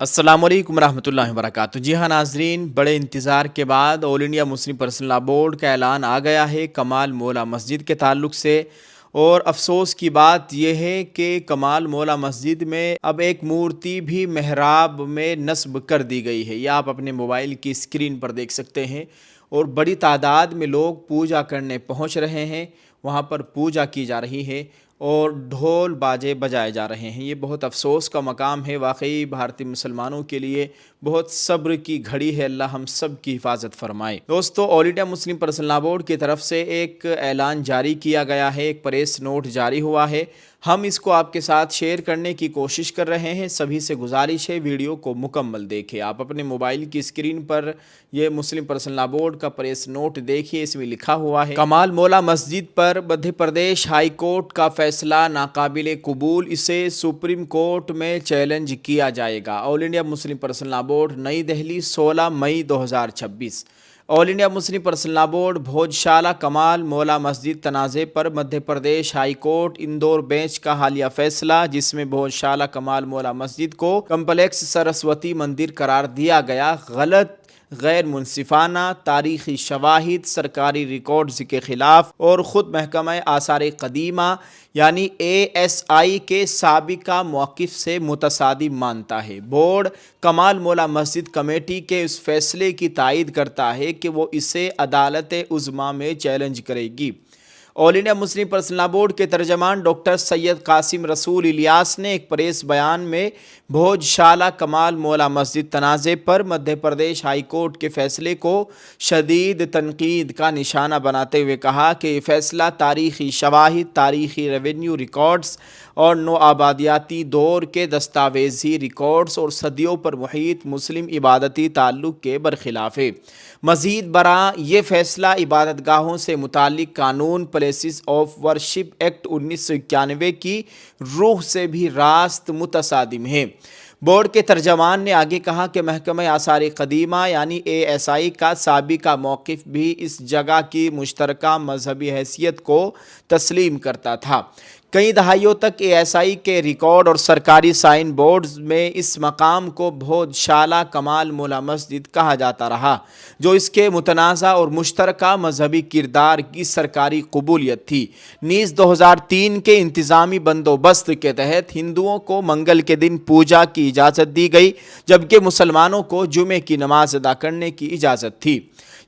السلام علیکم ورحمۃ اللہ وبرکاتہ۔ جی ہاں ناظرین، بڑے انتظار کے بعد All India Muslim Personal Law Board کا اعلان آ گیا ہے کمال مولا مسجد کے تعلق سے، اور افسوس کی بات یہ ہے کہ کمال مولا مسجد میں اب ایک مورتی بھی محراب میں نصب کر دی گئی ہے۔ یہ آپ اپنے موبائل کی اسکرین پر دیکھ سکتے ہیں، اور بڑی تعداد میں لوگ پوجا کرنے پہنچ رہے ہیں، وہاں پر پوجا کی جا رہی ہے اور ڈھول باجے بجائے جا رہے ہیں۔ یہ بہت افسوس کا مقام ہے، واقعی بھارتی مسلمانوں کے لیے بہت صبر کی گھڑی ہے۔ اللہ ہم سب کی حفاظت فرمائے۔ دوستو، All India Muslim Personal Law Board کی طرف سے ایک اعلان جاری کیا گیا ہے، ایک پریس نوٹ جاری ہوا ہے۔ ہم اس کو آپ کے ساتھ شیئر کرنے کی کوشش کر رہے ہیں۔ سبھی سے گزارش ہے ویڈیو کو مکمل دیکھیں۔ آپ اپنے موبائل کی اسکرین پر یہ مسلم پرسنل لاء بورڈ کا پریس نوٹ دیکھیے، اس میں لکھا ہوا ہے: کمال مولا مسجد پر مدھیہ پردیش ہائی کورٹ کا فیصلہ ناقابل قبول، اسے سپریم کورٹ میں چیلنج کیا جائے گا۔ All India Muslim Personal Law Board, نئی دہلی، 16 مئی 2026۔ All India Muslim Personal Law Board Bhojshala Kamal Maula Masjid تنازع پر Madhya Pradesh High Court Indore bench کا حالیہ فیصلہ، جس میں بھوج شالہ کمال مولا مسجد کو کمپلیکس سرسوتی مندر قرار دیا گیا، غلط، غیر منصفانہ، تاریخی شواہد، سرکاری ریکارڈز کے خلاف اور خود محکمہ آثار قدیمہ یعنی ASI کے سابقہ موقف سے متصادم مانتا ہے۔ بورڈ کمال مولا مسجد کمیٹی کے اس فیصلے کی تائید کرتا ہے کہ وہ اسے عدالت عظمیٰ میں چیلنج کرے گی۔ All India Muslim Personal Law Board کے ترجمان ڈاکٹر سید قاسم رسول الیاس نے ایک پریس بیان میں بھوج شالہ کمال مولا مسجد تنازع پر مدھیہ پردیش ہائی کورٹ کے فیصلے کو شدید تنقید کا نشانہ بناتے ہوئے کہا کہ یہ فیصلہ تاریخی شواہد، تاریخی ریونیو ریکارڈز اور نوآبادیاتی دور کے دستاویزی ریکارڈز اور صدیوں پر محیط مسلم عبادتی تعلق کے برخلاف ہے۔ مزید برآں، یہ فیصلہ عبادت گاہوں سے متعلق قانون پلیسز آف ورشپ ایکٹ 1991 کی روح سے بھی راست متصادم ہے۔ بورڈ کے ترجمان نے آگے کہا کہ محکمہ آثار قدیمہ یعنی ASI کا سابقہ موقف بھی اس جگہ کی مشترکہ مذہبی حیثیت کو تسلیم کرتا تھا۔ کئی دہائیوں تک ASI کے ریکارڈ اور سرکاری سائن بورڈز میں اس مقام کو بھوج شالہ کمال مولا مسجد کہا جاتا رہا، جو اس کے متنازع اور مشترکہ مذہبی کردار کی سرکاری قبولیت تھی۔ نیز 2003 کے انتظامی بندوبست کے تحت ہندوؤں کو منگل کے دن پوجا کی اجازت دی گئی، جبکہ مسلمانوں کو جمعے کی نماز ادا کرنے کی اجازت تھی۔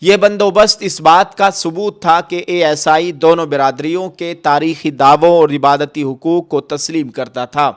یہ بندوبست اس بات کا ثبوت تھا کہ ASI دونوں برادریوں کے تاریخی دعووں اور عبادتی حقوق کو تسلیم کرتا تھا،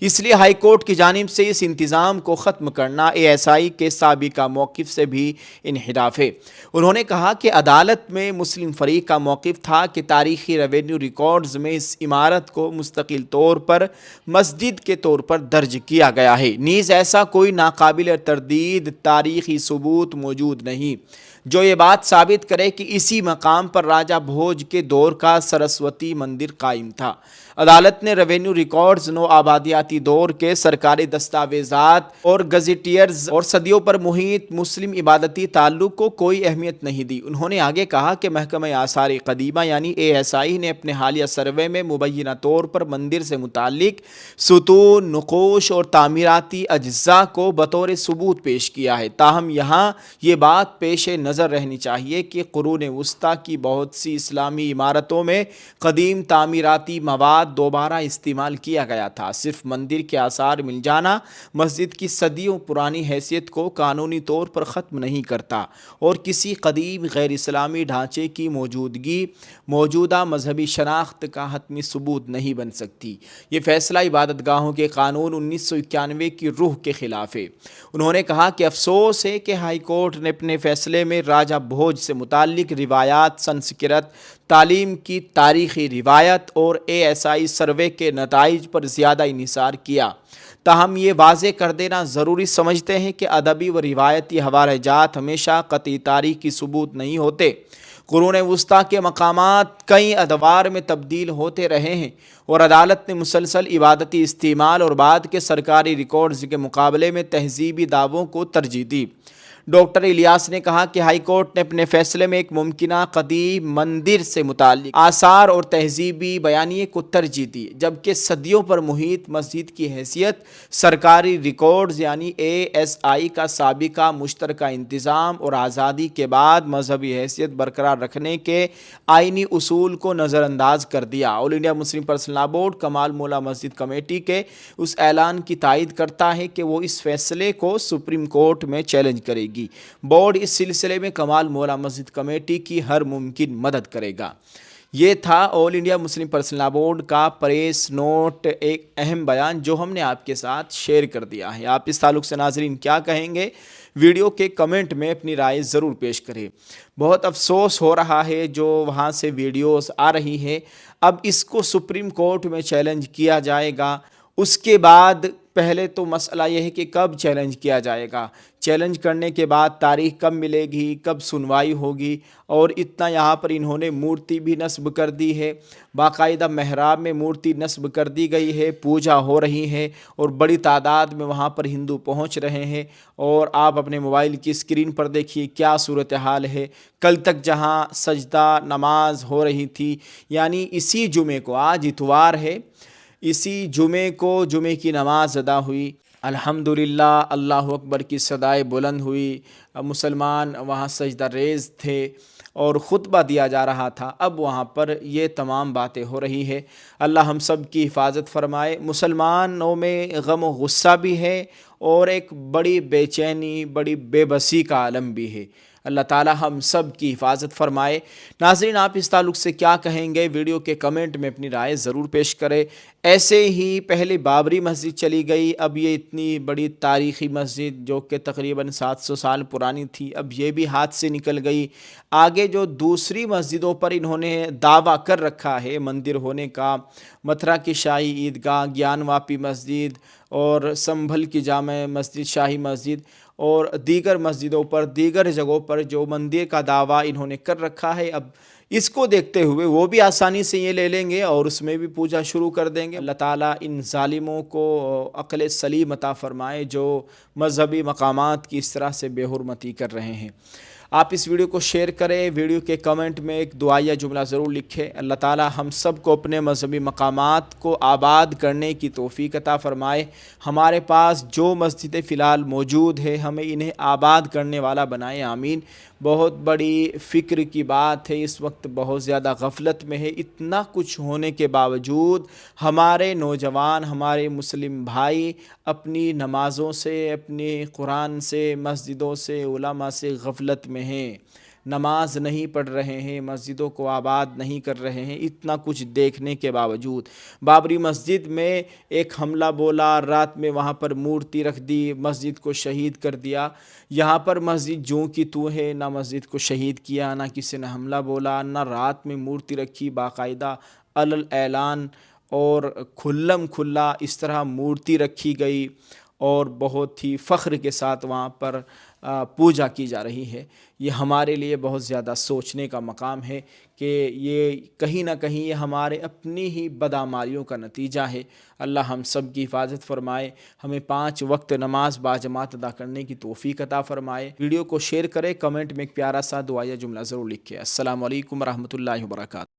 اس لیے ہائی کورٹ کی جانب سے اس انتظام کو ختم کرنا ASI کے سابقہ موقف سے بھی انحراف ہے۔ انہوں نے کہا کہ عدالت میں مسلم فریق کا موقف تھا کہ تاریخی ریونیو ریکارڈز میں اس عمارت کو مستقل طور پر مسجد کے طور پر درج کیا گیا ہے، نیز ایسا کوئی ناقابل تردید تاریخی ثبوت موجود نہیں جو یہ بات ثابت کرے کہ اسی مقام پر راجہ بھوج کے دور کا سرسوتی مندر قائم تھا۔ عدالت نے ریونیو ریکارڈز، نوآبادیاتی دور کے سرکاری دستاویزات اور گزیٹیئرز اور صدیوں پر محیط مسلم عبادتی تعلق کو کوئی اہمیت نہیں دی۔ انہوں نے آگے کہا کہ محکمہ آثار قدیمہ یعنی ASI نے اپنے حالیہ سروے میں مبینہ طور پر مندر سے متعلق ستون، نقوش اور تعمیراتی اجزاء کو بطور ثبوت پیش کیا ہے، تاہم یہاں یہ بات پیش نظر رہنی چاہیے کہ قرون وسطیٰ کی بہت سی اسلامی عمارتوں میں قدیم تعمیراتی مواد دوبارہ استعمال کیا گیا تھا۔ صرف مندر کے آثار مل جانا مسجد کی صدیوں پرانی حیثیت کو قانونی طور پر ختم نہیں کرتا، اور کسی قدیم غیر اسلامی ڈھانچے کی موجودگی موجودہ مذہبی شناخت کا حتمی ثبوت نہیں بن سکتی۔ یہ فیصلہ عبادت گاہوں کے قانون 1991 کی روح کے خلاف ہے۔ انہوں نے کہا کہ افسوس ہے کہ ہائی کورٹ نے اپنے فیصلے میں راجہ بھوج سے متعلق روایات، سنسکرت تعلیم کی تاریخی روایت اور ASI سروے کے نتائج پر زیادہ انحصار کیا، تاہم یہ واضح کر دینا ضروری سمجھتے ہیں کہ ادبی و روایتی حوالہ جات ہمیشہ قطعی تاریخی ثبوت نہیں ہوتے۔ قرون وسطیٰ کے مقامات کئی ادوار میں تبدیل ہوتے رہے ہیں، اور عدالت نے مسلسل عبادتی استعمال اور بعد کے سرکاری ریکارڈز کے مقابلے میں تہذیبی دعووں کو ترجیح دی۔ ڈاکٹر الیاس نے کہا کہ ہائی کورٹ نے اپنے فیصلے میں ایک ممکنہ قدیم مندر سے متعلق آثار اور تہذیبی بیانیے کو ترجیح دی، جبکہ صدیوں پر محیط مسجد کی حیثیت سرکاری ریکارڈز یعنی ASI کا سابقہ مشترکہ انتظام اور آزادی کے بعد مذہبی حیثیت برقرار رکھنے کے آئینی اصول کو نظر انداز کر دیا۔ آل انڈیا مسلم پرسنل لا بورڈ کمال مولا مسجد کمیٹی کے اس اعلان کی تائید کرتا ہے کہ وہ اس فیصلے کو سپریم کورٹ میں چیلنج کرے گی۔ بورڈ اس سلسلے میں کمال مولا مسجد کمیٹی کی ہر ممکن مدد کرے گا۔ یہ تھا آل انڈیا مسلم پرسنل لا بورڈ کا پریس نوٹ، ایک اہم بیان جو ہم نے آپ کے ساتھ شیئر کر دیا ہے۔ آپ اس تعلق سے ناظرین کیا کہیں گے؟ ویڈیو کے کمنٹ میں اپنی رائے ضرور پیش کریں۔ بہت افسوس ہو رہا ہے جو وہاں سے ویڈیوز آ رہی ہے، اب اس کو سپریم کورٹ میں چیلنج کیا جائے گا۔ اس کے بعد پہلے تو مسئلہ یہ ہے کہ کب چیلنج کیا جائے گا، چیلنج کرنے کے بعد تاریخ کب ملے گی، کب سنوائی ہوگی، اور اتنا یہاں پر انہوں نے مورتی بھی نصب کر دی ہے، باقاعدہ محراب میں مورتی نصب کر دی گئی ہے، پوجا ہو رہی ہے اور بڑی تعداد میں وہاں پر ہندو پہنچ رہے ہیں، اور آپ اپنے موبائل کی اسکرین پر دیکھیے کیا صورتحال ہے۔ کل تک جہاں سجدہ نماز ہو رہی تھی، یعنی اسی جمعے کو، آج اتوار ہے، اسی جمعے کو جمعے کی نماز ادا ہوئی، الحمدللہ اللہ اکبر کی صدائے بلند ہوئی، مسلمان وہاں سجدہ ریز تھے اور خطبہ دیا جا رہا تھا، اب وہاں پر یہ تمام باتیں ہو رہی ہے۔ اللہ ہم سب کی حفاظت فرمائے۔ مسلمانوں میں غم و غصہ بھی ہے اور ایک بڑی بے چینی، بڑی بے بسی کا عالم بھی ہے۔ اللہ تعالی ہم سب کی حفاظت فرمائے۔ ناظرین آپ اس تعلق سے کیا کہیں گے؟ ویڈیو کے کمنٹ میں اپنی رائے ضرور پیش کریں۔ ایسے ہی پہلے بابری مسجد چلی گئی، اب یہ اتنی بڑی تاریخی مسجد جو کہ تقریباً 700 سال پرانی تھی، اب یہ بھی ہاتھ سے نکل گئی۔ آگے جو دوسری مسجدوں پر انہوں نے دعویٰ کر رکھا ہے مندر ہونے کا، متھرا کی شاہی عیدگاہ، گیان واپی مسجد اور سنبھل کی جامع مسجد، شاہی مسجد اور دیگر مسجدوں پر، دیگر جگہوں پر جو مندر کا دعویٰ انہوں نے کر رکھا ہے، اب اس کو دیکھتے ہوئے وہ بھی آسانی سے یہ لے لیں گے اور اس میں بھی پوجا شروع کر دیں گے۔ اللہ تعالیٰ ان ظالموں کو عقل سلیم عطا فرمائے جو مذہبی مقامات کی اس طرح سے بے حرمتی کر رہے ہیں۔ آپ اس ویڈیو کو شیئر کریں، ویڈیو کے کمنٹ میں ایک دعائیہ جملہ ضرور لکھیں۔ اللہ تعالیٰ ہم سب کو اپنے مذہبی مقامات کو آباد کرنے کی توفیق عطا فرمائے۔ ہمارے پاس جو مسجدیں فی الحال موجود ہے ہمیں انہیں آباد کرنے والا بنائے، آمین۔ بہت بڑی فکر کی بات ہے، اس وقت بہت زیادہ غفلت میں ہے، اتنا کچھ ہونے کے باوجود ہمارے نوجوان، ہمارے مسلم بھائی اپنی نمازوں سے، اپنی قرآن سے، مسجدوں سے، علماء سے غفلت میں ہیں، نماز نہیں پڑھ رہے ہیں، مسجدوں کو آباد نہیں کر رہے ہیں۔ اتنا کچھ دیکھنے کے باوجود بابری مسجد میں ایک حملہ بولا، رات میں وہاں پر مورتی رکھ دی، مسجد کو شہید کر دیا۔ یہاں پر مسجد جوں کی تو ہے، نہ مسجد کو شہید کیا، نہ کسی نے حملہ بولا، نہ رات میں مورتی رکھی، باقاعدہ علل اعلان اور کھلم کھلا اس طرح مورتی رکھی گئی اور بہت ہی فخر کے ساتھ وہاں پر پوجا کی جا رہی ہے۔ یہ ہمارے لیے بہت زیادہ سوچنے کا مقام ہے کہ یہ کہیں نہ کہیں یہ ہمارے اپنی ہی بدعمالیوں کا نتیجہ ہے۔ اللہ ہم سب کی حفاظت فرمائے، ہمیں 5 وقت نماز باجماعت ادا کرنے کی توفیق عطا فرمائے۔ ویڈیو کو شیئر کریں، کمنٹ میں ایک پیارا سا دعائیہ جملہ ضرور لکھیں۔ السلام علیکم ورحمۃ اللہ وبرکاتہ۔